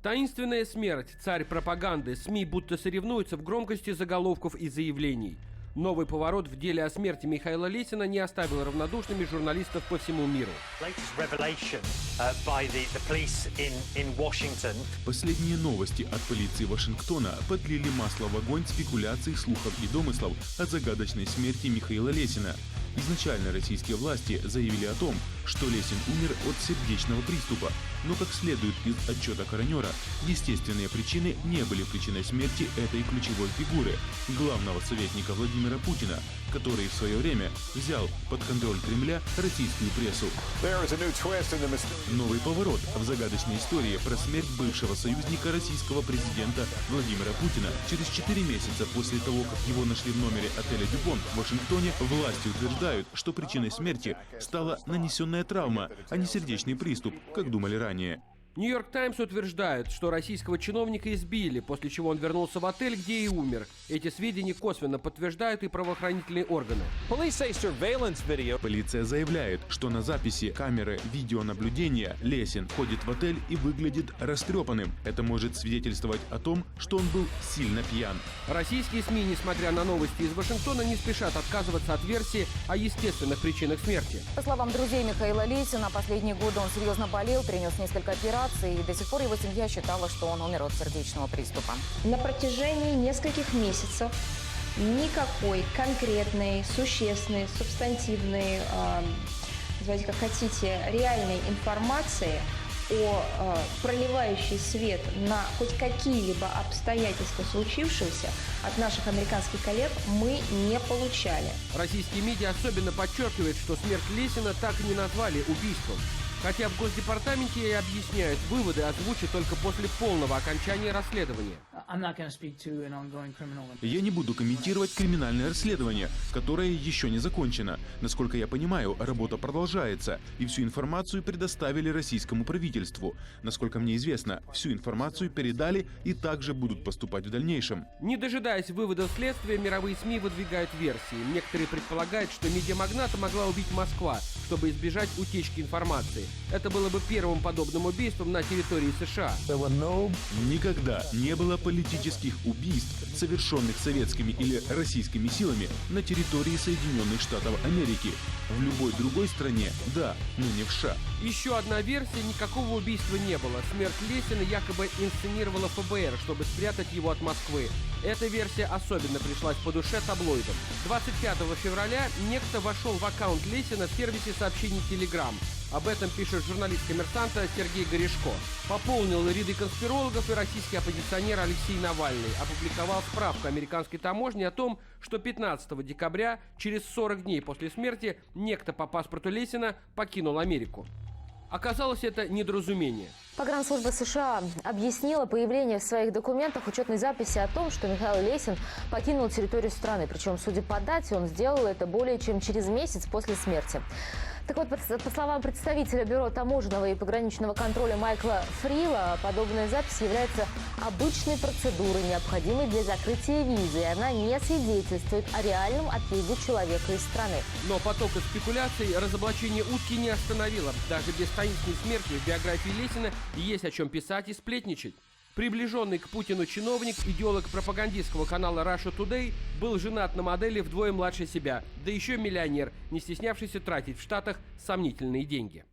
Таинственная смерть. Царь пропаганды. СМИ будто соревнуются в громкости заголовков и заявлений. Новый поворот в деле о смерти Михаила Лесина не оставил равнодушными журналистов по всему миру. Последние новости от полиции Вашингтона подлили масло в огонь спекуляций, слухов и домыслов о загадочной смерти Михаила Лесина. Изначально российские власти заявили о том, что Лесин умер от сердечного приступа, но, как следует из отчета коронера, естественные причины не были причиной смерти этой ключевой фигуры, главного советника Владимира Путина, который в свое время взял под контроль Кремля российскую прессу. Новый поворот в загадочной истории про смерть бывшего союзника российского президента Владимира Путина. Через 4 месяца после того, как его нашли в номере отеля «Дюпон» в Вашингтоне, власти утверждают, что причиной смерти стала нанесенная травма, а не сердечный приступ, как думали ранее. Нью-Йорк Таймс утверждает, что российского чиновника избили, после чего он вернулся в отель, где и умер. Эти сведения косвенно подтверждают и правоохранительные органы. Полиция заявляет, что на записи камеры видеонаблюдения Лесин входит в отель и выглядит растрепанным. Это может свидетельствовать о том, что он был сильно пьян. Российские СМИ, несмотря на новости из Вашингтона, не спешат отказываться от версии о естественных причинах смерти. По словам друзей Михаила Лесина, последние годы он серьезно болел, перенес несколько операций, и до сих пор его семья считала, что он умер от сердечного приступа. На протяжении нескольких месяцев никакой конкретной, существенной, субстантивной, называйте как хотите, реальной информации о проливающей свет на хоть какие-либо обстоятельства случившегося от наших американских коллег мы не получали. Российские медиа особенно подчеркивают, что смерть Лесина так и не назвали убийством. Хотя в Госдепартаменте и объясняют, выводы озвучат только после полного окончания расследования. Я не буду комментировать криминальное расследование, которое еще не закончено. Насколько я понимаю, работа продолжается, и всю информацию предоставили российскому правительству. Насколько мне известно, всю информацию передали и также будут поступать в дальнейшем. Не дожидаясь выводов следствия, мировые СМИ выдвигают версии. Некоторые предполагают, что медиамагната могла убить Москва, чтобы избежать утечки информации. Это было бы первым подобным убийством на территории США. Никогда не было политических убийств, совершенных советскими или российскими силами на территории Соединенных Штатов Америки. В любой другой стране – да, но не в США. Еще одна версия – никакого убийства не было. Смерть Лесина якобы инсценировала ФБР, чтобы спрятать его от Москвы. Эта версия особенно пришлась по душе таблоидам. 25 февраля некто вошел в аккаунт Лесина в сервисе сообщений Telegram. Об этом пишет журналист «Коммерсанта» Сергей Горешко. Пополнил ряды конспирологов и российский оппозиционер Алексей Навальный. Опубликовал справку американской таможни о том, что 15 декабря, через 40 дней после смерти, некто по паспорту Лесина покинул Америку. Оказалось, это недоразумение. Погранслужба США объяснила появление в своих документах учетной записи о том, что Михаил Лесин покинул территорию страны. Причем, судя по дате, он сделал это более чем через месяц после смерти. Так вот, по словам представителя Бюро таможенного и пограничного контроля Майкла Фрила, подобная запись является обычной процедурой, необходимой для закрытия визы, и она не свидетельствует о реальном отъезде человека из страны. Но потока спекуляций разоблачение утки не остановило. Даже без таинственной смерти в биографии Лесина есть о чем писать и сплетничать. Приближенный к Путину чиновник, идеолог пропагандистского канала Russia Today, был женат на модели вдвое младше себя, да еще миллионер, не стеснявшийся тратить в Штатах сомнительные деньги.